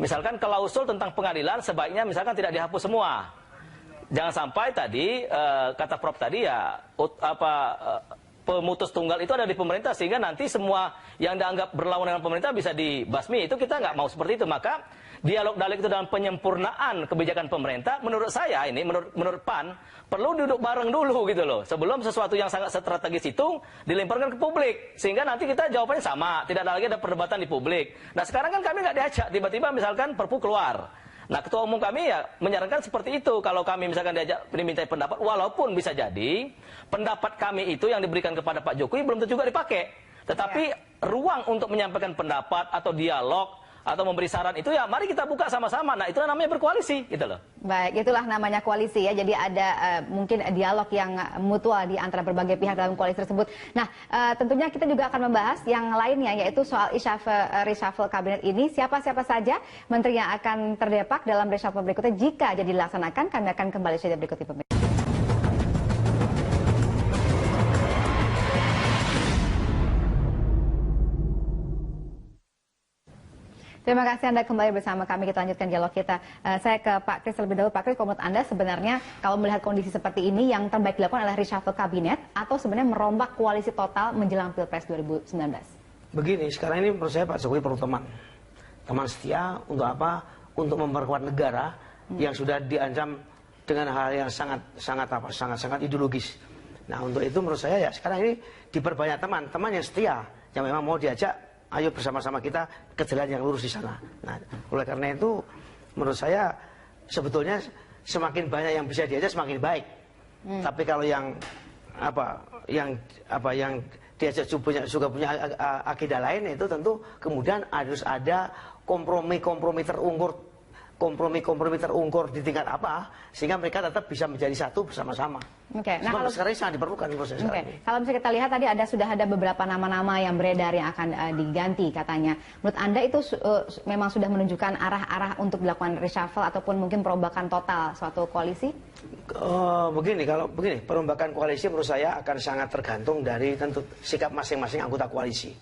Misalkan klausul tentang pengadilan sebaiknya misalkan tidak dihapus semua. Jangan sampai tadi kata Prof tadi ya pemutus tunggal itu ada di pemerintah sehingga nanti semua yang dianggap berlawan dengan pemerintah bisa dibasmi. Itu kita nggak mau seperti itu. Maka dialog-dialog itu dalam penyempurnaan kebijakan pemerintah menurut saya ini menurut PAN perlu duduk bareng dulu gitu loh sebelum sesuatu yang sangat strategis itu dilemparkan ke publik sehingga nanti kita jawabannya sama, tidak ada lagi ada perdebatan di publik. Nah sekarang kan kami nggak diajak, tiba-tiba misalkan Perpu keluar. Nah ketua umum kami ya menyarankan seperti itu. Kalau kami misalkan dimintai pendapat, walaupun bisa jadi pendapat kami itu yang diberikan kepada Pak Jokowi belum tentu juga dipakai. Tetapi ruang untuk menyampaikan pendapat atau dialog atau memberi saran itu ya mari kita buka sama-sama. Nah itu namanya berkoalisi gitu loh. Baik, itulah namanya koalisi ya. Jadi ada mungkin dialog yang mutual di antara berbagai pihak dalam koalisi tersebut. Nah tentunya kita juga akan membahas yang lainnya yaitu soal reshuffle kabinet ini. Siapa-siapa saja menteri yang akan terdepak dalam reshuffle berikutnya jika jadi dilaksanakan. Kami akan kembali saja berikut ini. Terima kasih Anda kembali bersama kami. Kita lanjutkan dialog kita. Saya ke Pak Kris terlebih dahulu. Pak Kris, menurut Anda sebenarnya kalau melihat kondisi seperti ini yang terbaik dilakukan adalah reshuffle kabinet atau sebenarnya merombak koalisi total menjelang Pilpres 2019? Begini, sekarang ini menurut saya Pak Jokowi perlu teman. Teman setia untuk apa? Untuk memperkuat negara yang sudah diancam dengan hal yang sangat ideologis. Nah untuk itu menurut saya ya sekarang ini diperbanyak teman yang setia yang memang mau diajak. Ayo bersama-sama kita ke jalan yang lurus di sana. Nah, oleh karena itu, menurut saya sebetulnya semakin banyak yang bisa diajak semakin baik. Tapi kalau yang diajak juga punya agenda lain itu tentu kemudian harus ada kompromi terungkur di tingkat apa sehingga mereka tetap bisa menjadi satu bersama-sama. Nah, kalau sekarang ini sangat diperlukan proses ini. Kalau misalnya kita lihat tadi sudah ada beberapa nama-nama yang beredar yang akan diganti katanya. Menurut Anda itu memang sudah menunjukkan arah-arah untuk dilakukan reshuffle ataupun mungkin perombakan total suatu koalisi? Begini, perombakan koalisi menurut saya akan sangat tergantung dari tentu sikap masing-masing anggota koalisi.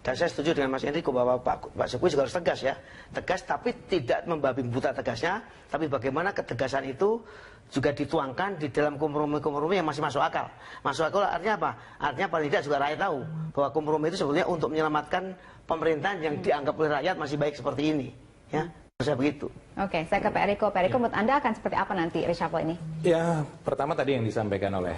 Dan saya setuju dengan Mas Enrico bahwa Pak Jokowi juga harus tegas ya. Tegas tapi tidak membabi buta tegasnya. Tapi bagaimana ketegasan itu juga dituangkan di dalam kompromi-kompromi yang masih masuk akal. Masuk akal artinya apa? Artinya paling tidak juga rakyat tahu bahwa kompromi itu sebetulnya untuk menyelamatkan pemerintahan yang dianggap oleh rakyat masih baik seperti ini. Ya, saya begitu. Oke, saya ke Pak Eriko. Pak Eriko, menurut Anda akan seperti apa nanti reshuffle ini? Ya, pertama tadi yang disampaikan oleh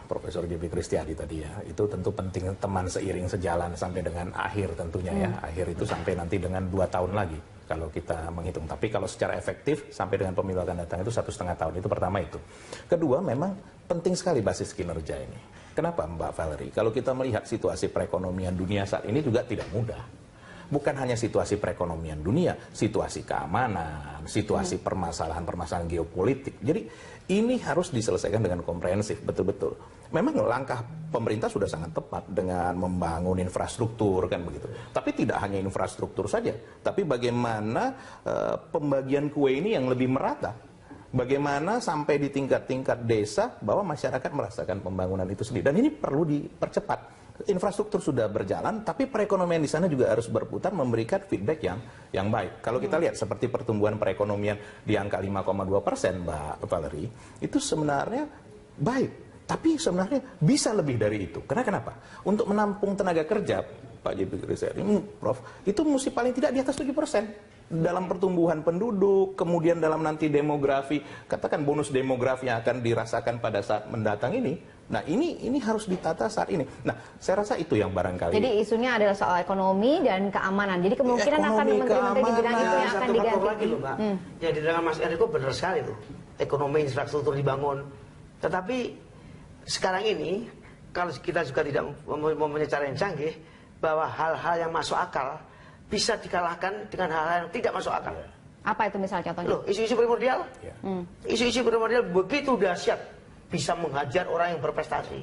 Profesor J.B. Kristiadi tadi ya, itu tentu penting teman seiring sejalan sampai dengan akhir tentunya ya. Akhir itu sampai nanti dengan 2 tahun lagi. kalau kita menghitung. Tapi kalau secara efektif sampai dengan pemilu akan datang itu 1,5 tahun. Itu pertama itu. Kedua, memang penting sekali basis kinerja ini. Kenapa Mbak Valerie? Kalau kita melihat situasi perekonomian dunia saat ini juga tidak mudah. Bukan hanya situasi perekonomian dunia, situasi keamanan, situasi permasalahan-permasalahan geopolitik. Jadi ini harus diselesaikan dengan komprehensif, betul-betul. Memang langkah pemerintah sudah sangat tepat dengan membangun infrastruktur kan begitu. Tapi tidak hanya infrastruktur saja, tapi bagaimana pembagian kue ini yang lebih merata. Bagaimana sampai di tingkat-tingkat desa bahwa masyarakat merasakan pembangunan itu sendiri. Dan ini perlu dipercepat. Infrastruktur sudah berjalan, tapi perekonomian di sana juga harus berputar memberikan feedback yang baik. Kalau kita lihat seperti pertumbuhan perekonomian di angka 5,2%, Mbak Valerie, itu sebenarnya baik. Tapi sebenarnya bisa lebih dari itu. Karena kenapa? Untuk menampung tenaga kerja, Pak JP ini, Prof, itu mesti paling tidak di atas 7%. Dalam pertumbuhan penduduk, kemudian dalam nanti demografi, katakan bonus demografi yang akan dirasakan pada saat mendatang ini. Nah ini harus ditata saat ini. Nah saya rasa itu yang barangkali. Jadi isunya adalah soal ekonomi dan keamanan. Jadi kemungkinan akan menteri-menteri di bidang itu yang akan diganti. Lagi loh, Mbak. Yang diterangkan Mas Enrico benar sekali tuh. Ekonomi, infrastruktur dibangun. Tetapi sekarang ini kalau kita juga tidak mempunyai cara yang canggih, bahwa hal-hal yang masuk akal bisa dikalahkan dengan hal-hal yang tidak masuk akal. Apa itu misalnya contohnya? Loh, isu-isu primordial. Isu-isu primordial begitu dahsyat, bisa menghajar orang yang berprestasi.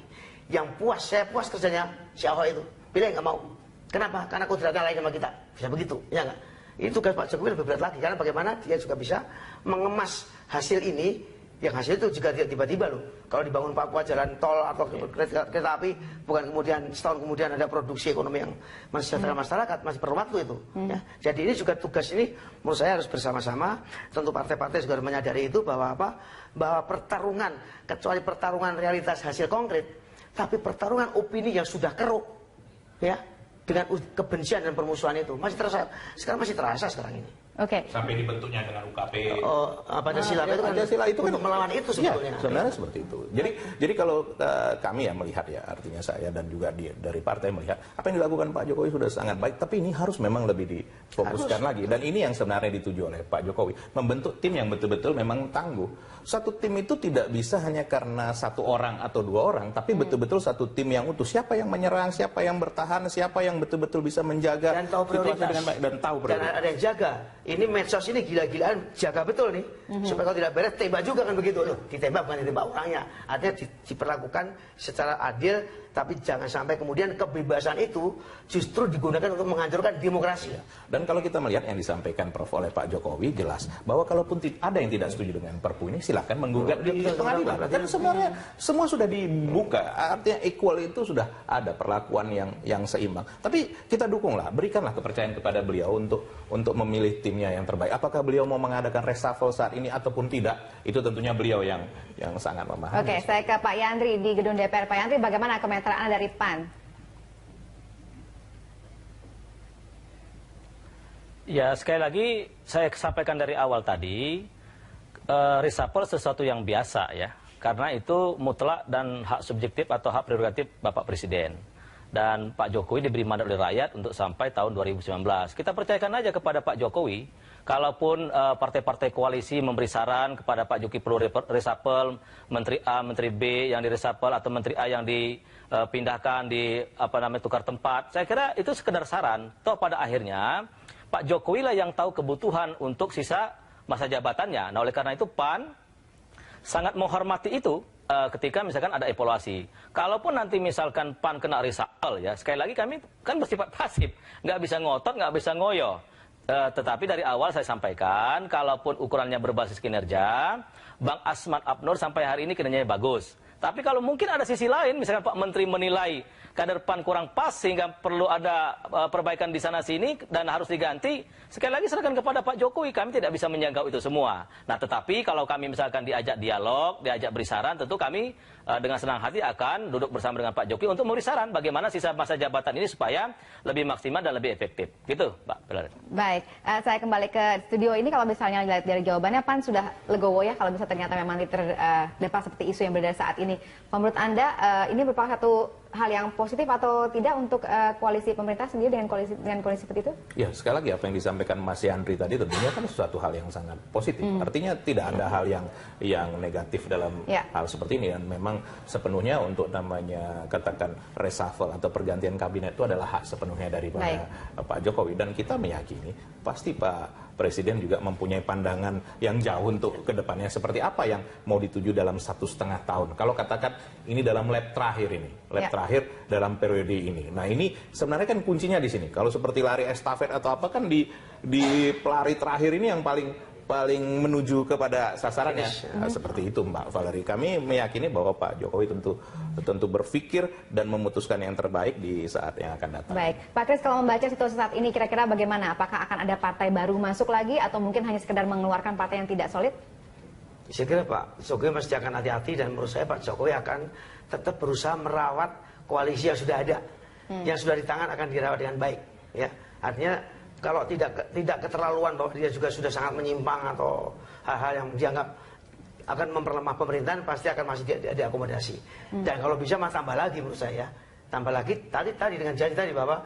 Yang puas, saya puas kerjanya si Ahok itu. Pilih nggak mau. Kenapa? Karena kodratnya lain sama kita. Bisa begitu, ya nggak? Itu tugas Pak Jokowi lebih berat lagi. Karena bagaimana dia juga bisa mengemas hasil ini. Yang hasil itu juga tiba-tiba loh. Kalau dibangun Papua jalan tol atau kereta api, bukan kemudian setahun kemudian ada produksi ekonomi yang mensejahterakan masyarakat, masih perlu waktu itu. Ya. Jadi ini juga tugas ini menurut saya harus bersama-sama. Tentu partai-partai juga harus menyadari itu bahwa apa? Bahwa pertarungan, kecuali pertarungan realitas hasil konkret, tapi pertarungan opini yang sudah keruk, ya, dengan kebencian dan permusuhan itu masih terasa. Sekarang masih terasa sekarang ini. Oke. Sampai dibentuknya dengan UKP. Pancasila itu kan Pancasila itu kan untuk melawan itu sebetulnya. Ya, sebenarnya seperti itu. Jadi kalau kami ya melihat ya, artinya saya dan juga dari partai melihat apa yang dilakukan Pak Jokowi sudah sangat baik, tapi ini harus memang lebih difokuskan lagi. Dan ini yang sebenarnya dituju oleh Pak Jokowi, membentuk tim yang betul-betul memang tangguh. Satu tim itu tidak bisa hanya karena satu orang atau dua orang, tapi betul-betul satu tim yang utuh. Siapa yang menyerang, siapa yang bertahan, siapa yang betul-betul bisa menjaga dan tahu prioritas dengan baik dan tahu prioritas. Dan ada yang jaga. Ini medsos ini gila-gilaan, jaga betul nih. Supaya kalau tidak beres, tembak juga kan begitu. Loh, ditembak bukan ditembak orangnya. Artinya diperlakukan secara adil, tapi jangan sampai kemudian kebebasan itu justru digunakan untuk menghancurkan demokrasi. Dan kalau kita melihat yang disampaikan Prof oleh Pak Jokowi, jelas bahwa kalaupun ada yang tidak setuju dengan Perpu ini, silakan menggugat di pengadilan. Dan sebenarnya semua sudah dibuka. Artinya equal itu sudah ada perlakuan yang seimbang. Tapi kita dukunglah, berikanlah kepercayaan kepada beliau untuk memilih timnya yang terbaik. Apakah beliau mau mengadakan reshuffle saat ini ataupun tidak? Itu tentunya beliau yang sangat memahami. Oke, saya ke Pak Yandri di gedung DPR. Pak Yandri, bagaimana komentar Anda dari PAN? Ya, sekali lagi saya sampaikan dari awal tadi, reshuffle sesuatu yang biasa ya. Karena itu mutlak dan hak subjektif atau hak prerogatif Bapak Presiden. Dan Pak Jokowi diberi mandat oleh rakyat untuk sampai tahun 2019. Kita percayakan aja kepada Pak Jokowi. Kalaupun partai-partai koalisi memberi saran kepada Pak Jokowi perlu reshuffle, Menteri A, Menteri B yang direshuffle atau Menteri A yang dipindahkan tukar tempat. Saya kira itu sekedar saran. Toh pada akhirnya Pak Jokowi lah yang tahu kebutuhan untuk sisa masa jabatannya. Nah oleh karena itu PAN sangat menghormati itu. Ketika misalkan ada evaluasi. Kalaupun nanti misalkan PAN kena reshuffle ya, sekali lagi kami kan bersifat pasif, nggak bisa ngotot, nggak bisa ngoyo. Tetapi dari awal saya sampaikan, kalaupun ukurannya berbasis kinerja, Bang Asman Abnur sampai hari ini kinerjanya bagus. Tapi kalau mungkin ada sisi lain, misalkan Pak Menteri menilai kader PAN kurang pas sehingga perlu ada perbaikan di sana sini dan harus diganti, sekali lagi serahkan kepada Pak Jokowi. Kami tidak bisa menjangkau itu semua. Nah, tetapi kalau kami misalkan diajak dialog, diajak beri saran, tentu kami dengan senang hati akan duduk bersama dengan Pak Jokowi untuk memberi saran bagaimana sisa masa jabatan ini supaya lebih maksimal dan lebih efektif. Gitu, Pak Valerie. Baik, saya kembali ke studio ini. Kalau misalnya dilihat dari jawabannya, PAN sudah legowo ya kalau bisa ternyata memang terdapat seperti isu yang beredar saat ini. Menurut Anda, ini merupakan satu hal yang positif atau tidak untuk koalisi pemerintah sendiri dengan koalisi seperti itu? Ya, sekali lagi apa yang disampaikan Mas Yandri tadi tentunya kan suatu hal yang sangat positif. Artinya tidak ada hal yang negatif dalam hal seperti ini, dan memang sepenuhnya untuk namanya katakan reshuffle atau pergantian kabinet itu adalah hak sepenuhnya daripada Pak Jokowi, dan kita meyakini pasti Pak Presiden juga mempunyai pandangan yang jauh untuk kedepannya seperti apa yang mau dituju dalam 1,5 tahun. Kalau katakan ini dalam lap terakhir ini, terakhir dalam periode ini. Nah ini sebenarnya kan kuncinya di sini. Kalau seperti lari estafet atau apa kan di pelari terakhir ini yang paling menuju kepada sasarannya. Seperti itu Mbak Valerie. Kami meyakini bahwa Pak Jokowi tentu berpikir dan memutuskan yang terbaik di saat yang akan datang. Baik, Pak Kris, kalau membaca situasi saat ini kira-kira bagaimana? Apakah akan ada partai baru masuk lagi atau mungkin hanya sekedar mengeluarkan partai yang tidak solid? Saya kira Pak Jokowi mesti akan hati-hati, dan menurut saya Pak Jokowi akan tetap berusaha merawat koalisi yang sudah ada, yang sudah di tangan akan dirawat dengan baik. Ya, artinya kalau tidak keterlaluan bahwa dia juga sudah sangat menyimpang atau hal-hal yang dianggap akan memperlemah pemerintahan, pasti akan masih diakomodasi. Dan kalau bisa tambah lagi menurut saya, tambah lagi tadi dengan janji tadi bahwa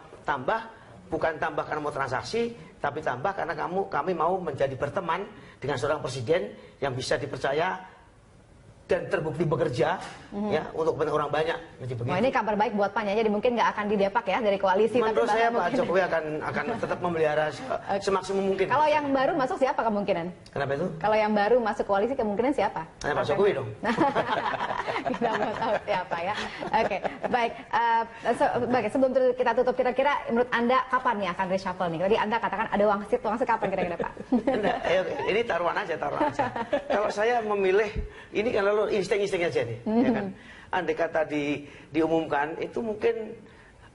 bukan tambah karena mau transaksi, tapi tambah karena kami mau menjadi berteman dengan seorang presiden yang bisa dipercaya dan terbukti bekerja ya untuk orang banyak. Wah, ini kabar baik buat PAN ya, jadi mungkin nggak akan didepak ya dari koalisi. Menurut saya Pak Jokowi akan tetap memelihara semaksimum mungkin. Kalau yang baru masuk siapa kemungkinan? Kenapa itu? Kalau yang baru masuk koalisi kemungkinan siapa? Pak Jokowi dong. Kita mau tahu siapa ya. Oke, baik. Baik, sebelum kita tutup, kira-kira menurut Anda kapan nih akan reshuffle nih? Tadi Anda katakan ada wangsit kapan kira-kira Pak? Ini taruhan aja. Kalau saya memilih, ini kan lalu insting-insting aja nih, ya kan. Andai kata diumumkan, itu mungkin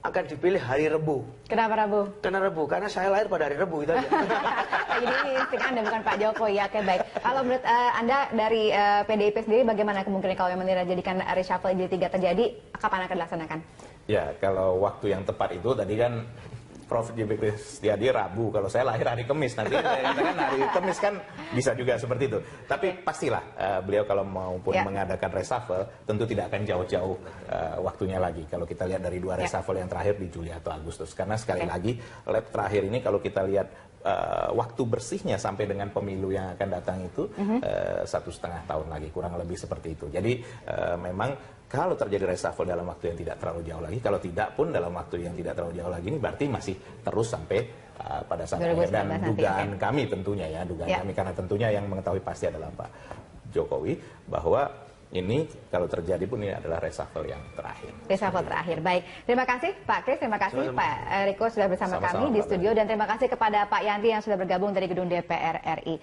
akan dipilih hari Rebu. Kenapa Rebu? Karena saya lahir pada hari Rebu, itu aja. Jadi ini insting Anda bukan Pak Jokowi ya. Oke, baik. Kalau menurut Anda dari PDIP sendiri bagaimana kemungkinan kalau yang menjadikan reshuffle jadi 3 terjadi, kapan akan dilaksanakan? Ya, kalau waktu yang tepat itu tadi kan Prof. J.B. Kristiadi Rabu, kalau saya lahir hari Kamis, nanti katakan hari Kamis kan bisa juga seperti itu. Tapi pastilah beliau kalau maupun mengadakan reshuffle tentu tidak akan jauh-jauh waktunya lagi. Kalau kita lihat dari 2 reshuffle yang terakhir di Juli atau Agustus, karena sekali lagi lap terakhir ini kalau kita lihat waktu bersihnya sampai dengan pemilu yang akan datang itu 1,5 tahun lagi, kurang lebih seperti itu. Jadi memang kalau terjadi reshuffle dalam waktu yang tidak terlalu jauh lagi, kalau tidak pun dalam waktu yang tidak terlalu jauh lagi, ini berarti masih terus sampai pada saat akhir. Dan dugaan kami tentunya kami, karena tentunya yang mengetahui pasti adalah Pak Jokowi, bahwa ini kalau terjadi pun ini adalah reshuffle yang terakhir. Reshuffle terakhir, baik. Terima kasih Pak Kris, terima kasih Pak Riko sudah bersama kami di studio, dan terima kasih kepada Pak Yandri yang sudah bergabung dari gedung DPR RI.